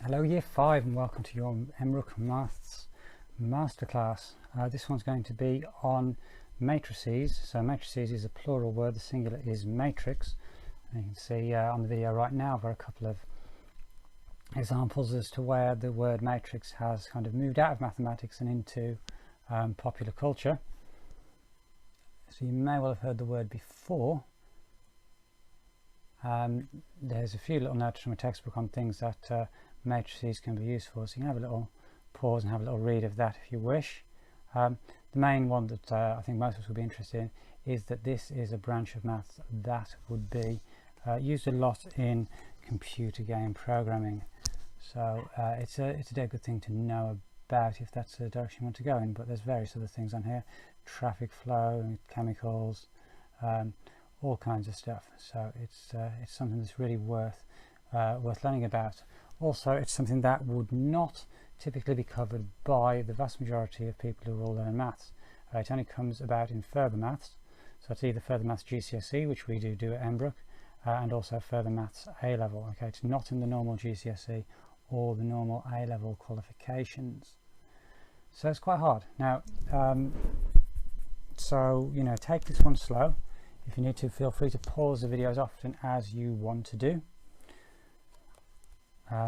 Hello Year 5 and welcome to your Emmbrook Maths Masterclass. This one's going to be on matrices. So matrices is a plural word, the singular is matrix. And you can see on the video right now I've got a couple of examples as to where the word matrix has kind of moved out of mathematics and into popular culture. So you may well have heard the word before. There's a few little notes from a textbook on things that matrices can be used for, so you can have a little pause and have a little read of that if you wish. The main one that I think most of us will be interested in is that this is a branch of maths that would be used a lot in computer game programming, so it's a dead good thing to know about if that's the direction you want to go in. But there's various other things on here: traffic flow, chemicals, all kinds of stuff. So it's something that's really worth learning about. Also, it's something that would not typically be covered by the vast majority of people who will learn maths. It only comes about in further maths, so it's either further maths GCSE, which we do at Emmbrook, and also further maths A level. Okay, it's not in the normal GCSE or the normal A level qualifications, so it's quite hard. Now, so you know, take this one slow. If you need to, feel free to pause the video as often as you want to do.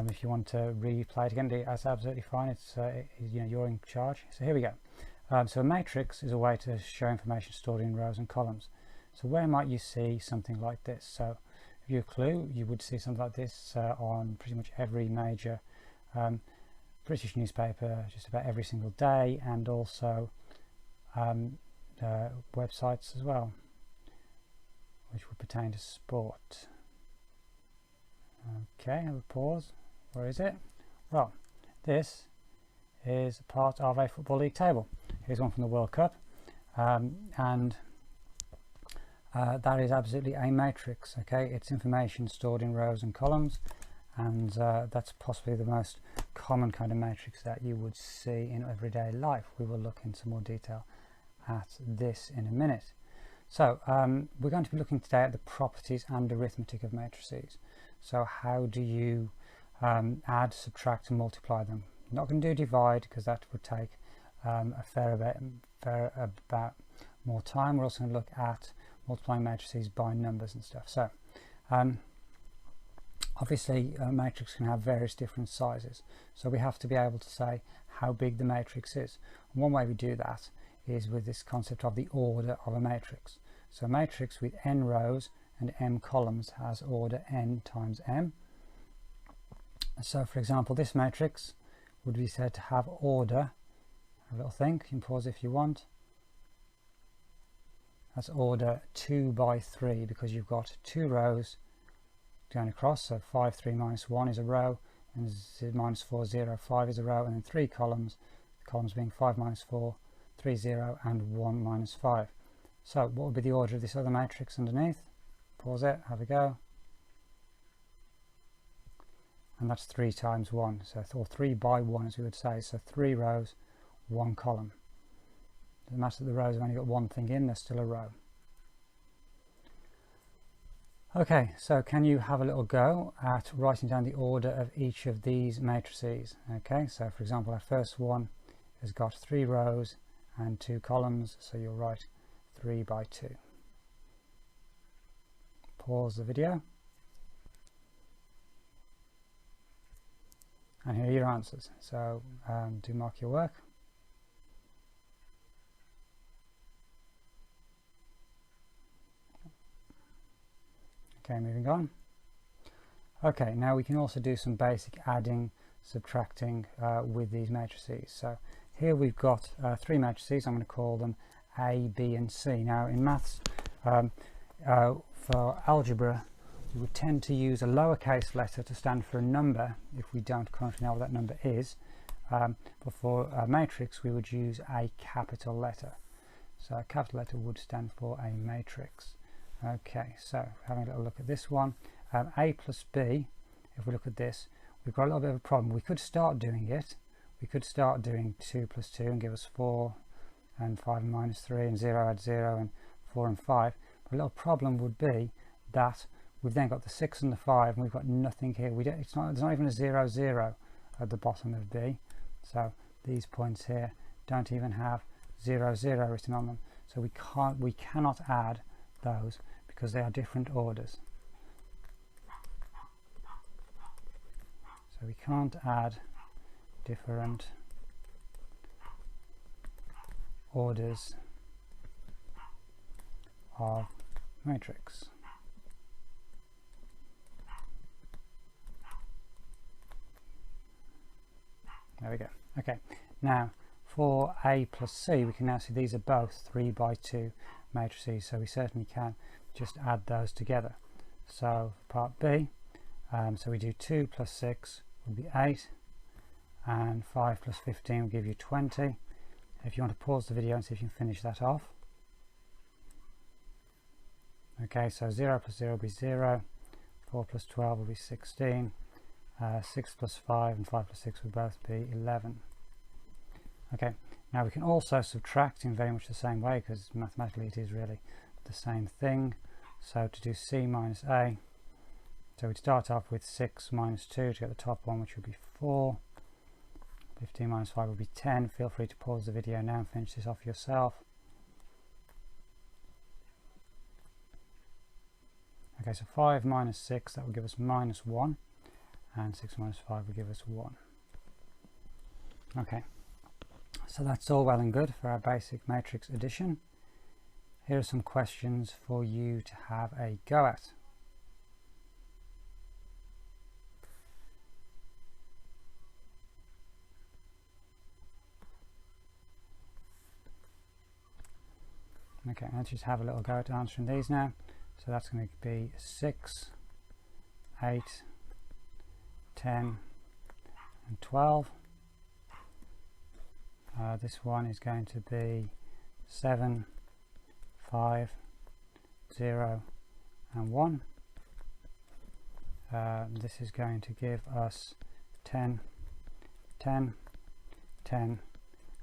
If you want to replay it again, that's absolutely fine. It's you know, you're in charge. So here we go. So a matrix is a way to show information stored in rows and columns. So where might you see something like this? So if you have a clue, you would see something like this on pretty much every major British newspaper just about every single day, and also websites as well, which would pertain to sport. Okay, have a pause. Where is it? Well, this is part of a Football League table. Here's one from the World Cup, and that is absolutely a matrix. Okay, it's information stored in rows and columns, and that's possibly the most common kind of matrix that you would see in everyday life. We will look in some more detail at this in a minute. So we're going to be looking today at the properties and arithmetic of matrices. So how do you add, subtract and multiply them? I'm not going to do divide because that would take a fair about more time. We're also going to look at multiplying matrices by numbers and stuff. So obviously a matrix can have various different sizes, so we have to be able to say how big the matrix is. And one way we do that is with this concept of the order of a matrix. So a matrix with n rows and m columns has order n times m. So for example, this matrix would be said to have order, have a little think, you can pause if you want, that's order 2 by 3, because you've got 2 rows going across. So 5, 3 minus 1 is a row, and minus 4, 0, 5 is a row, and then 3 columns, the columns being 5 minus 4, 3, 0 and 1 minus 5. So what would be the order of this other matrix underneath? Pause it, have a go. And that's 3 times 1, so or 3 by 1 as we would say, so 3 rows, 1 column. Doesn't matter that the rows have only got one thing in, they're still a row. Okay, so can you have a little go at writing down the order of each of these matrices? Okay, so for example, our first one has got 3 rows and 2 columns, so you'll write 3 by 2. Pause the video, and here are your answers. So do mark your work. Okay, moving on. Okay, now we can also do some basic adding, subtracting with these matrices. So here we've got 3 matrices. I'm going to call them A, B and C. Now in maths, for algebra, we would tend to use a lowercase letter to stand for a number if we don't currently know what that number is. But for a matrix, we would use a capital letter. So a capital letter would stand for a matrix. Okay, so having a little look at this one, A plus B, if we look at this, we've got a little bit of a problem. We could start doing it. We could start doing 2 plus 2 and give us 4, and 5 and minus 3, and 0 add 0, and 4 and 5. But a little problem would be that we've then got the 6 and the 5, and we've got nothing here. There's not even a 0, 0. at the bottom of B. So these points here don't even have 0, 0 written on them. So we cannot add those because they are different orders. So we can't add different orders of matrix. There we go. Okay, now for A plus C, we can now see these are both 3 by 2 matrices, so we certainly can just add those together. So part B, so we do 2 plus 6 will be 8, and 5 plus 15 will give you 20. If you want to pause the video and see if you can finish that off. Okay, so 0 plus 0 will be 0, 4 plus 12 will be 16, 6 plus 5 and 5 plus 6 will both be 11. Okay, now we can also subtract in very much the same way, because mathematically it is really the same thing. So to do C minus A, so we'd start off with 6 minus 2 to get the top one, which would be 4. 15 minus 5 would be 10. Feel free to pause the video now and finish this off yourself. Okay, so 5 minus 6, that will give us minus 1, and 6 minus 5 will give us 1. Okay, so that's all well and good for our basic matrix addition. Here are some questions for you to have a go at. Okay, let's just have a little go at answering these now. So that's going to be 6, 8, 10 and 12. This one is going to be 7, 5, 0 and 1. This is going to give us 10, 10, 10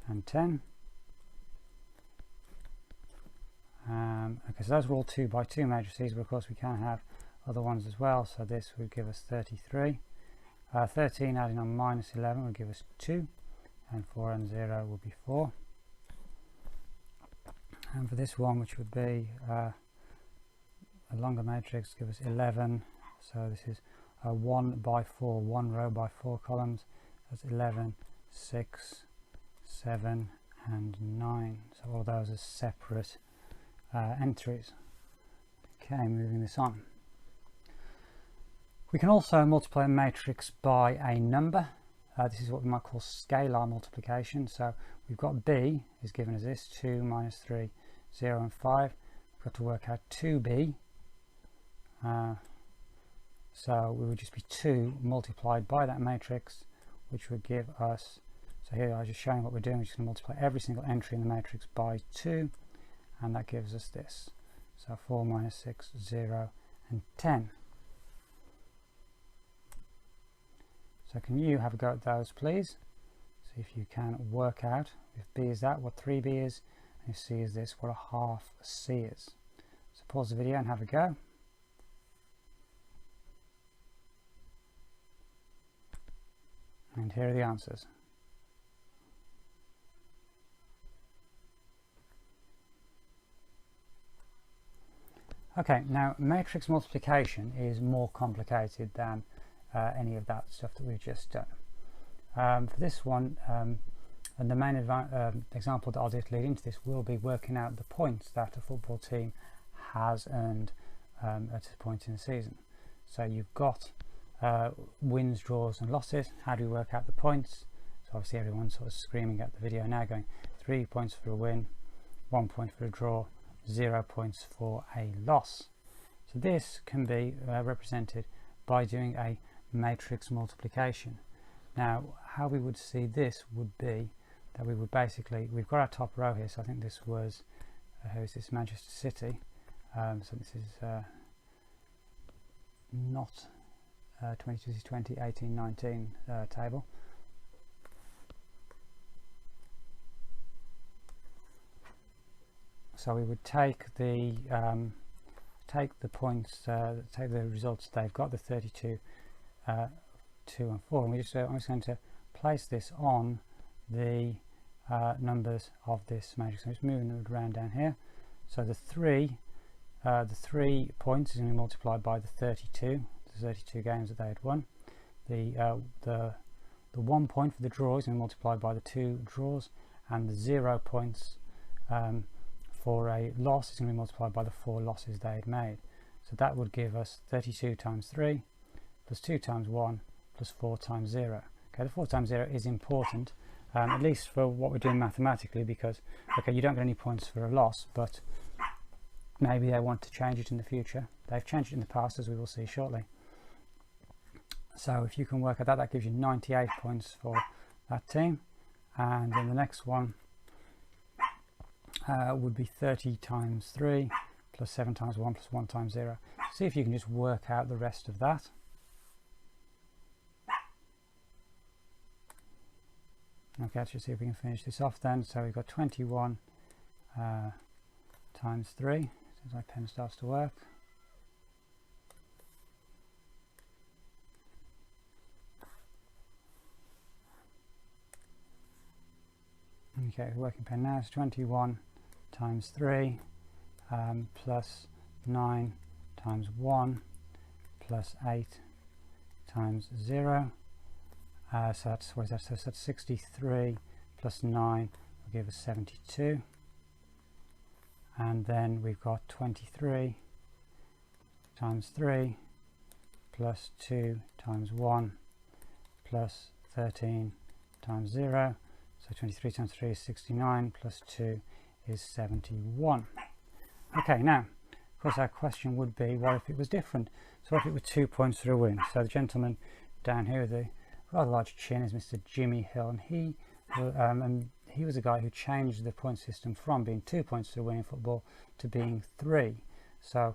and 10. Okay, so those were all 2 by 2 matrices, but of course we can have other ones as well. So this would give us 33. 13 adding on minus 11 would give us 2, and 4 and 0 would be 4. And for this one, which would be a longer matrix, give us 11. So this is 1 by 4, 1 row by 4 columns. That's 11, 6, 7 and 9. So all of those are separate entries. Okay, moving this on. We can also multiply a matrix by a number. This is what we might call scalar multiplication. So we've got B is given as this, 2, minus 3, 0 and 5. We've got to work out 2B. So we would just be 2 multiplied by that matrix, which would give us, so here I'm just showing what we're doing. We're just going to multiply every single entry in the matrix by 2, and that gives us this. So 4 minus 6, 0 and 10. So can you have a go at those, please? See if you can work out, if B is that, what 3B is, and if C is this, what a half C is. So pause the video and have a go. And here are the answers. Okay, now matrix multiplication is more complicated than any of that stuff that we've just done. For this one, and the main example that I'll just lead into this will be working out the points that a football team has earned at a point in the season. So you've got wins, draws and losses. How do we work out the points? So obviously everyone's sort of screaming at the video now going 3 points for a win, 1 point for a draw, 0 points for a loss. So this can be represented by doing a matrix multiplication. Now how we would see this would be that we would basically, we've got our top row here, so I think this was who is this, Manchester City, so this is not 20, 18, 19 table. So we would take the points, take the results they've got, the 32, 2 and 4, and I'm just going to place this on the numbers of this matrix. I'm just moving them around down here. So the 3 points is going to be multiplied by the 32 games that they had won. The 1 point for the draw is going to be multiplied by the 2 draws, and the 0 points for a loss is going to be multiplied by the 4 losses they had made. So that would give us 32 times 3 plus 2 times 1 plus 4 times 0. Okay, the 4 times 0 is important, at least for what we're doing mathematically, because okay, you don't get any points for a loss, but maybe they want to change it in the future. They've changed it in the past, as we will see shortly. So if you can work at that, that gives you 98 points for that team. And then the next one would be 30 times 3 plus 7 times 1 plus 1 times 0. See if you can just work out the rest of that. Okay, let's just see if we can finish this off then. So we've got 21 times 3, as my pen starts to work. Okay, the working pen now is 21 times 3 plus 9 times 1 plus 8 times 0. So that's, what is that? So that's 63 plus 9 will give us 72. And then we've got 23 times 3 plus 2 times 1 plus 13 times 0. So 23 times 3 is 69 plus 2 is 71. Okay, now, of course, our question would be, what if it was different? So what if it were 2 points for a win? So the gentleman down here with the rather large chin is Mr. Jimmy Hill, and he was a guy who changed the point system from being 2 points to win in football to being 3. So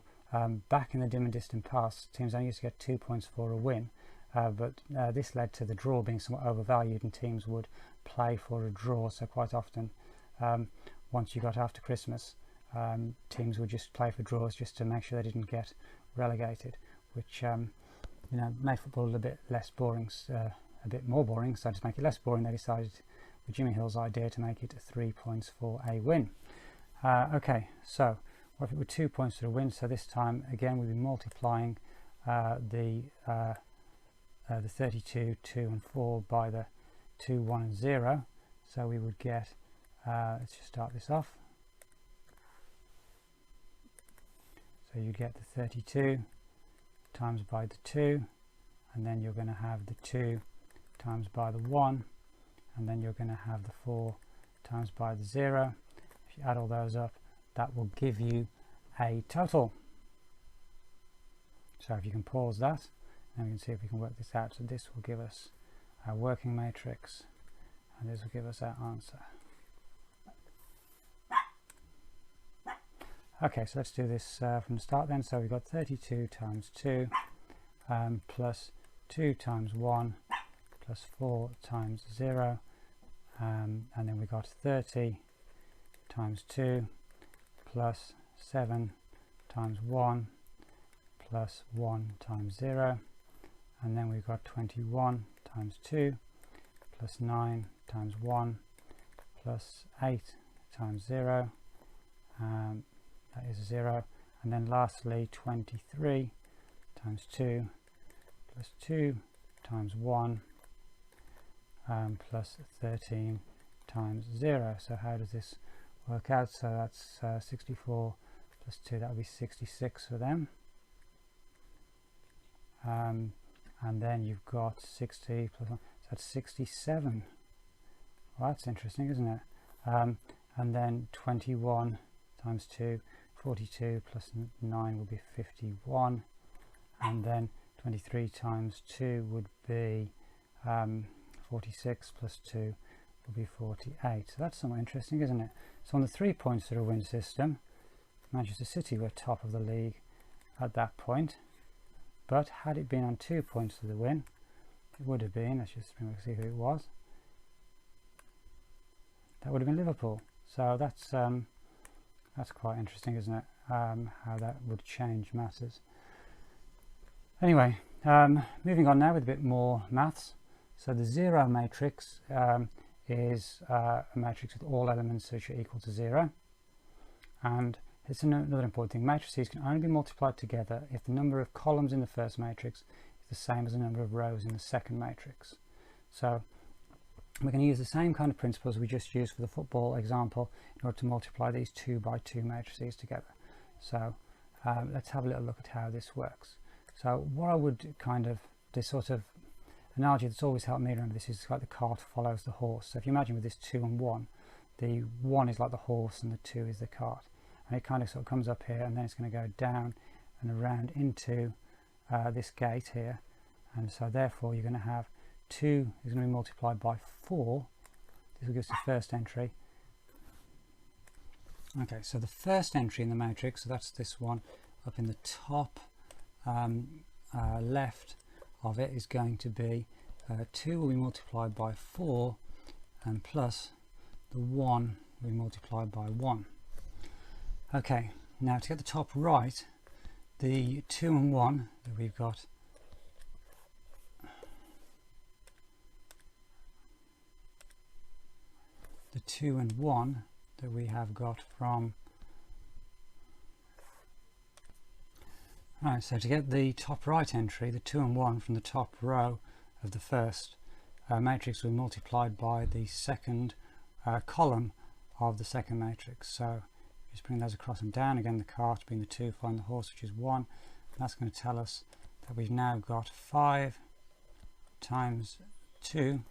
back in the dim and distant past, teams only used to get 2 points for a win, but this led to the draw being somewhat overvalued, and teams would play for a draw. So quite often, once you got after Christmas, teams would just play for draws just to make sure they didn't get relegated, which made football a little bit less boring, a bit more boring. So to make it less boring, they decided, with Jimmy Hill's idea, to make it 3 points for a win. Okay, so what if it were 2 points for a win? So this time again we'll be multiplying the 32, 2 and 4 by the 2, 1 and 0. So we would get, let's just start this off. So you get the 32 times by the 2, and then you're going to have the 2 times by the 1, and then you're going to have the 4 times by the 0. If you add all those up, that will give you a total. So if you can pause that, and we can see if we can work this out. So this will give us our working matrix, and this will give us our answer. Okay, so let's do this from the start then. So we've got 32 times 2 plus 2 times 1 plus 4 times 0, and then we got 30 times 2 plus 7 times 1 plus 1 times 0, and then we've got 21 times 2 plus 9 times 1 plus 8 times 0, that is 0, and then lastly 23 times 2 plus 2 times 1 plus 13 times 0. So how does this work out? So that's 64 plus 2, that would be 66 for them. And then you've got 60 plus 1, so that's 67. Well, that's interesting, isn't it? And then 21 times 2, 42 plus 9 would be 51, and then 23 times 2 would be 46 plus 2 would be 48. So that's somewhat interesting, isn't it? So on the 3 points to the win system, Manchester City were top of the league at that point, but had it been on 2 points to the win, it would have been, let's just see who it was, that would have been Liverpool. So that's quite interesting, isn't it? How that would change matters. Anyway, moving on now with a bit more maths. So the 0 matrix is a matrix with all elements which are equal to 0. And it's another important thing. Matrices can only be multiplied together if the number of columns in the first matrix is the same as the number of rows in the second matrix. So we're going to use the same kind of principles we just used for the football example in order to multiply these 2 by 2 matrices together. So let's have a little look at how this works. So what I would this sort of analogy that's always helped me remember this is like the cart follows the horse. So if you imagine with this 2 and 1, the 1 is like the horse and the 2 is the cart. And it kind of sort of comes up here and then it's going to go down and around into this gate here. And so therefore you're going to have 2 is going to be multiplied by 4. This will give us the first entry. Okay, so the first entry in the matrix, so that's this one up in the top left of it, is going to be 2 will be multiplied by 4 and plus the 1 will be multiplied by 1. Okay, now to get the top right, the 2 and 1 that we've got, the 2 and 1 that we have got from, right, so to get the top right entry, the 2 and 1 from the top row of the first matrix will be multiplied by the second column of the second matrix. So just bring those across and down, again the cart being the 2, find the horse which is 1, and that's going to tell us that we've now got 5 times 2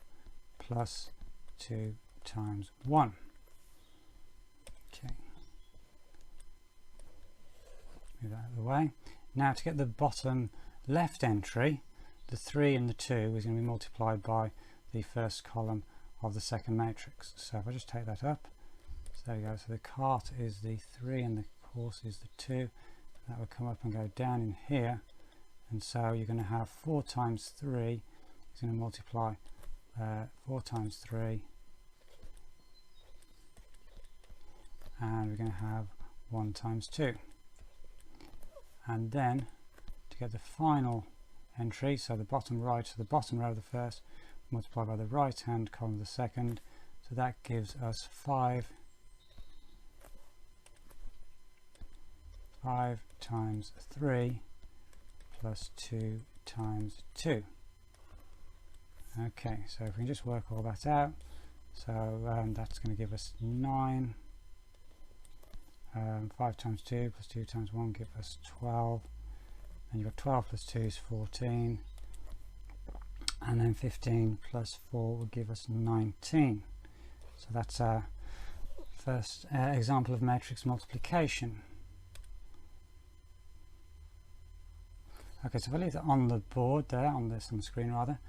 plus 2 times 1. Okay, move that out of the way. Now to get the bottom left entry, the 3 and the 2 is going to be multiplied by the first column of the second matrix. So if I just take that up, so there we go, so the cart is the 3 and the horse is the 2, that will come up and go down in here, and so you're going to have 4 times 3 is going to multiply 4 times 3, and we're going to have 1 times 2. And then to get the final entry, so the bottom right, so the bottom row of the first multiplied by the right hand column of the second, so that gives us 5 times 3 plus 2 times 2. Okay, so if we can just work all that out, so that's going to give us 9. 5 times 2 plus 2 times 1 give us 12, and you've got 12 plus 2 is 14, and then 15 plus 4 will give us 19. So that's our first example of matrix multiplication. Okay, so if I leave that on the board there, on the screen rather,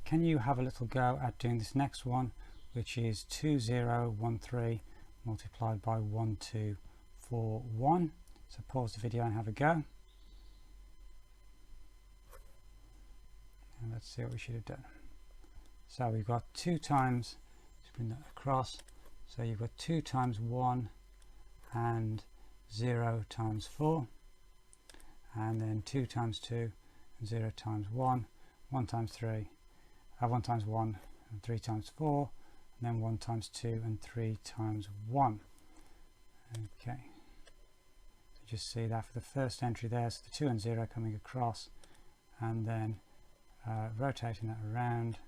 can you have a little go at doing this next one, which is 2013 multiplied by 1241. So pause the video and have a go. And let's see what we should have done. So we've got 2 times, let's bring that across, so you've got 2 times 1 and 0 times 4, and then 2 times 2 and 0 times 1, 1 times 3, 1 times 1 and 3 times 4, and then 1 times 2 and 3 times 1. Okay, so just see that for the first entry there, so the 2 and 0 coming across, and then rotating that around,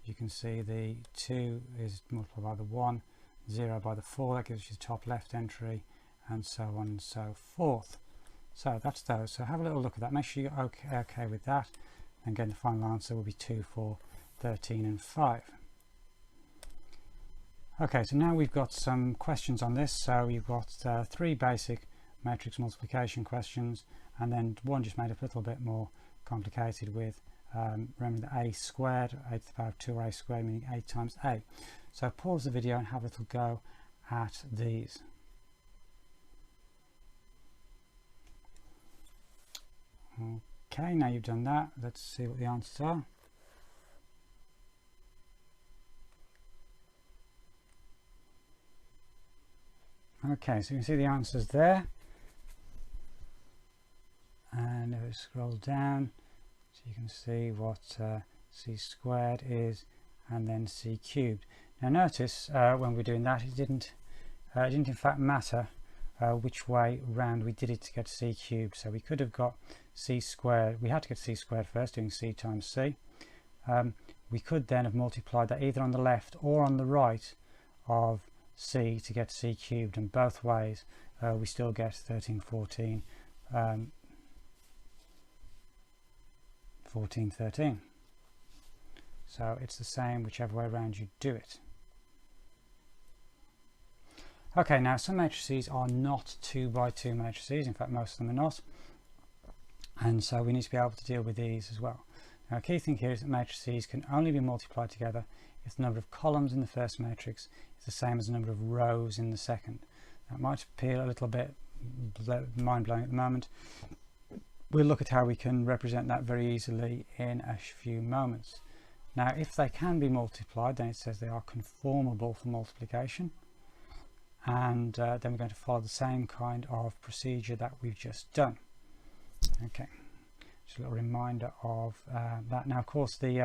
you can see the 2 is multiplied by the 1, 0 by the 4, that gives you the top left entry, and so on and so forth. So that's those. So have a little look at that, make sure you're okay with that, and again the final answer will be 2, 4, 13 and 5. Okay, so now we've got some questions on this. So you've got 3 basic matrix multiplication questions, and then one just made it a little bit more complicated with remembering the a squared, a to the power of 2a squared, meaning 8 times a. So pause the video and have a little go at these. Okay, now you've done that, let's see what the answers are. Okay, so you can see the answers there, and if we scroll down, So you can see what c squared is, and then c cubed. Now notice when we're doing that, it didn't in fact matter which way round we did it to get c cubed. So we could have got c squared. We had to get c squared first, doing c times c. We could then have multiplied that either on the left or on the right of c to get c cubed, and both ways we still get 13, 14, 14, 13. So it's the same whichever way around you do it. Okay, now some matrices are not 2 by 2 matrices. In fact, most of them are not. And so we need to be able to deal with these as well. Now, a key thing here is that matrices can only be multiplied together if the number of columns in the first matrix is the same as the number of rows in the second. That might appear a little bit mind-blowing at the moment. We'll look at how we can represent that very easily in a few moments. Now, if they can be multiplied, then it says they are conformable for multiplication. And then we're going to follow the same kind of procedure that we've just done. Okay, just a little reminder of that. Now, of course, the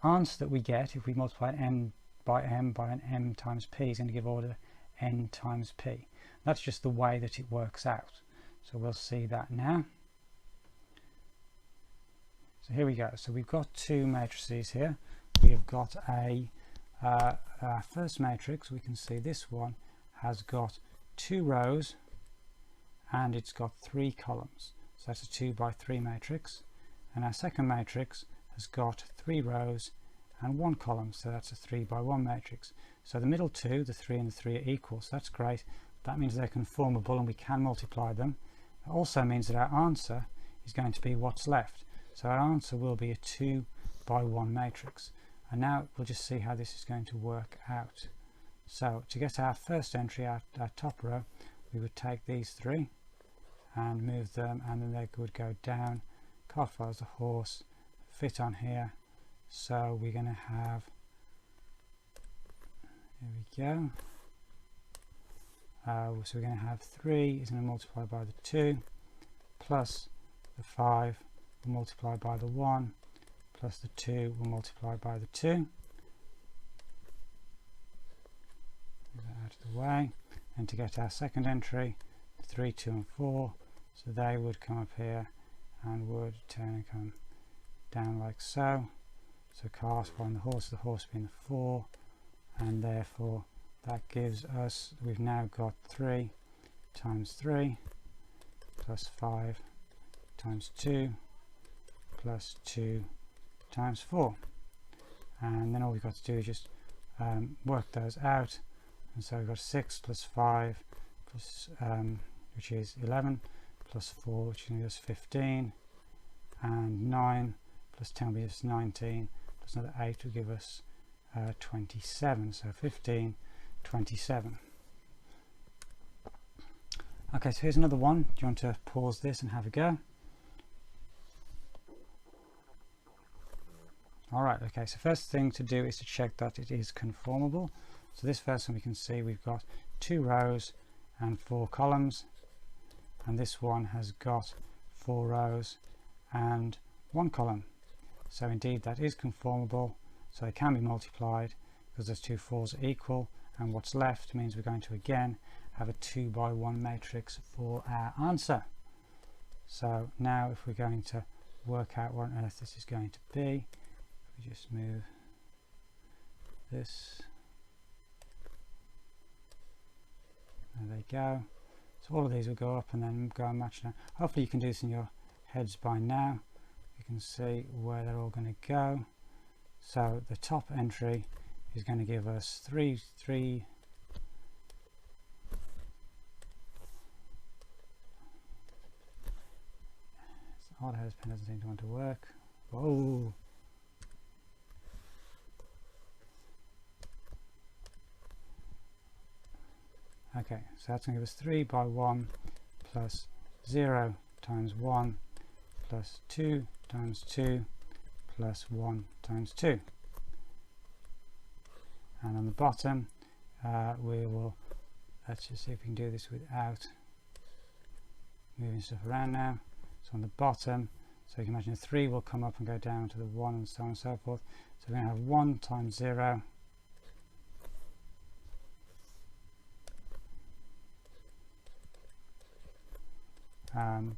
answer that we get if we multiply n by an m times p is going to give order n times p. That's just the way that it works out. So we'll see that now. So here we go. So we've got two matrices here. We have got our first matrix. We can see this one has got 2 rows and it's got 3 columns. So that's a 2 by 3 matrix. And our second matrix has got 3 rows and 1 column. So that's a 3 by 1 matrix. So the middle two, the 3 and the 3, are equal. So that's great. That means they're conformable and we can multiply them. It also means that our answer is going to be what's left. So our answer will be a 2 by 1 matrix. And now we'll just see how this is going to work out. So to get our first entry, our top row, we would take these 3 and move them, and then they would go down. Car follows the horse, fit on here. So we're going to have, here we go. So we're going to have 3 is going to multiply by the 2, plus the 5 will multiply by the 1, plus the 2 will multiply by the 2. Move that out of the way. And to get our second entry, 3, 2 and 4, so they would come up here and would turn and come down like so. So cars following the horse being the 4, and therefore that gives us, we've now got 3 times 3 plus 5 times 2 plus 2 times 4. And then all we've got to do is just work those out. And so we've got 6 plus 5 plus, which is 11, plus 4, which is 15, and 9 plus 10 will be just 19, plus another 8 will give us 27. So 15, 27. Okay, so here's another one. Do you want to pause this and have a go? Alright, okay, so first thing to do is to check that it is conformable. So this first one we can see we've got 2 rows and 4 columns, and this one has got 4 rows and 1 column. So indeed that is conformable, so it can be multiplied because those 2 4s are equal, and what's left means we're going to again have a 2 by 1 matrix for our answer. So now if we're going to work out what on earth this is going to be, we just move this, there they go. So all of these will go up and then go and match now. Hopefully you can do this in your heads by now. You can see where they're all going to go. So the top entry is going to give us 3. It's odd how this pen doesn't seem to want to work. Whoa! Okay, so that's going to give us 3 by 1 plus 0 times 1 plus 2 times 2 plus 1 times 2. And on the bottom we will, let's just see if we can do this without moving stuff around now. So on the bottom So you can imagine the 3 will come up and go down to the 1 and so on and so forth. So we're going to have 1 times 0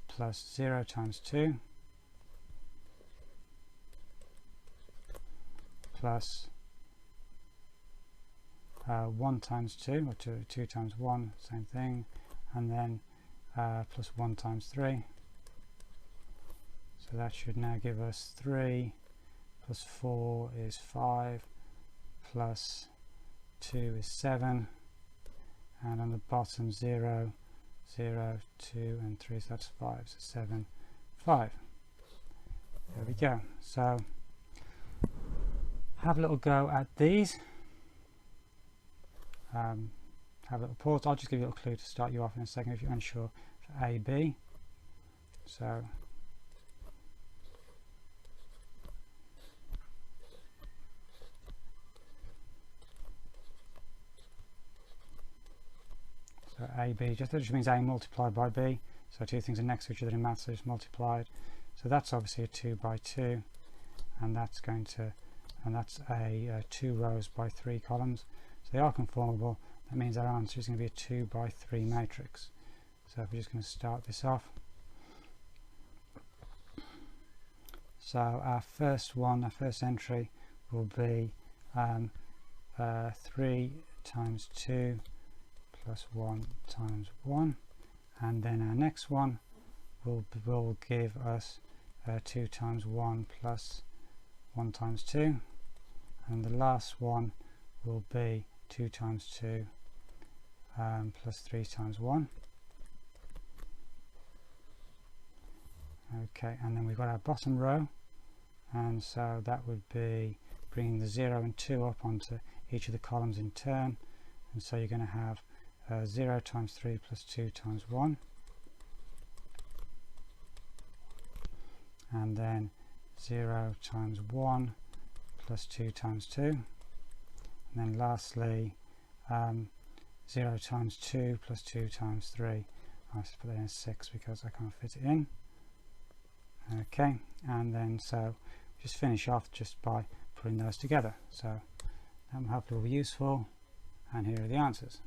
plus 0 times 2 plus 1 times 2, or 2 times 1, same thing, and then plus 1 times 3. So that should now give us 3 plus 4 is 5 plus 2 is 7, and on the bottom 0, 0, 2 and 3, so that's 5, so 7, 5. There we go. So have a little go at these. Have a little pause. I'll just give you a little clue to start you off in a second if you're unsure for A, B. So AB, just means A multiplied by B. So two things are next to each other in maths, so it's multiplied. So that's obviously a 2 by 2, and that's going to, and that's a 2 rows by 3 columns. So they are conformable. That means our answer is going to be a 2 by 3 matrix. So we're just going to start this off. So our first one, our first entry will be 3 times 2 plus 1 times 1, and then our next one will give us 2 times 1 plus 1 times 2, and the last one will be 2 times 2 plus 3 times 1. Okay, and then we've got our bottom row, and so that would be bringing the 0 and 2 up onto each of the columns in turn, and so you're going to have 0 times 3 plus 2 times 1, and then 0 times 1 plus 2 times 2, and then lastly 0 times 2 plus 2 times 3. I have to put that in 6 because I can't fit it in. Okay, and then so just finish off just by putting those together. So that hopefully will be useful, and here are the answers.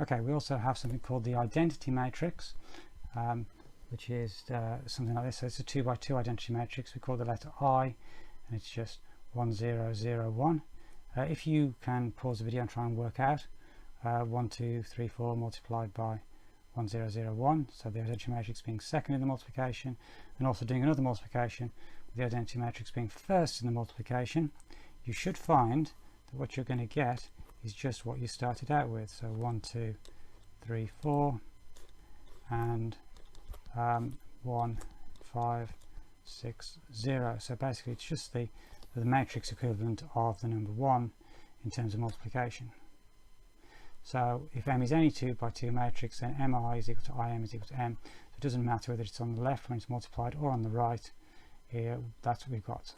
Okay, we also have something called the identity matrix, which is something like this. So it's a 2 by 2 identity matrix. We call the letter I, and it's just 1 0 0 1. If you can pause the video and try and work out 1 2 3 4 multiplied by 1 0 0 1, so the identity matrix being second in the multiplication, and also doing another multiplication with the identity matrix being first in the multiplication, you should find that what you're going to get is just what you started out with. So 1 2 3 4 and 1 5 6 0. So basically it's just the matrix equivalent of the number 1 in terms of multiplication. So if M is any 2 by 2 matrix, then Mi is equal to Im is equal to M. So it doesn't matter whether it's on the left when it's multiplied or on the right. Here, that's what we've got.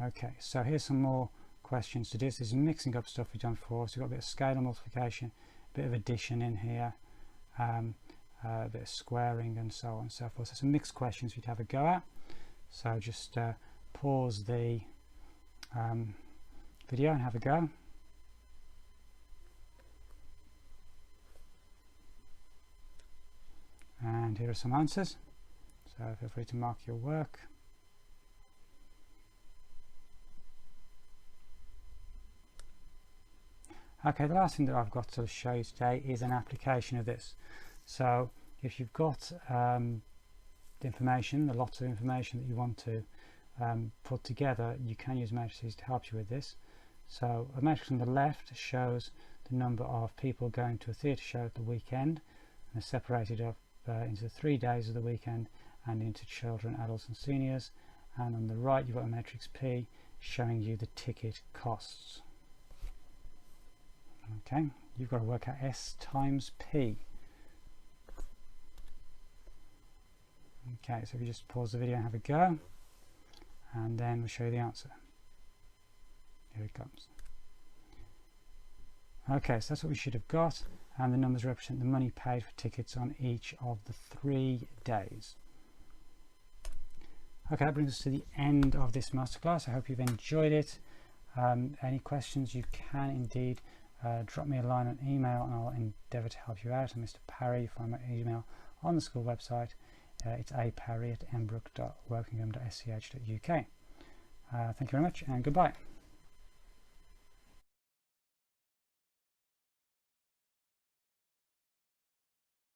Okay, so here's some more questions to do. This is mixing up stuff we've done before. So we've got a bit of scalar multiplication, a bit of addition in here, a bit of squaring and so on and so forth. So some mixed questions we'd have a go at. So just pause the video and have a go. And here are some answers. So feel free to mark your work. Okay, the last thing that I've got to show you today is an application of this. So if you've got information, lots of information that you want to put together, you can use matrices to help you with this. So a matrix on the left shows the number of people going to a theatre show at the weekend, and they're separated up into 3 days of the weekend and into children, adults and seniors. And on the right you've got a matrix P showing you the ticket costs. Okay, you've got to work out S times P. Okay, so if you just pause the video and have a go, and then we'll show you the answer. Here it comes. Okay, so that's what we should have got, and the numbers represent the money paid for tickets on each of the 3 days. Okay, that brings us to the end of this masterclass. I hope you've enjoyed it. Any questions, you can indeed drop me a line on email and I'll endeavour to help you out. I'm Mr. Parry. You find my email on the school website. It's aparry@emmbrook.wokingham.sch.uk. Thank you very much and goodbye.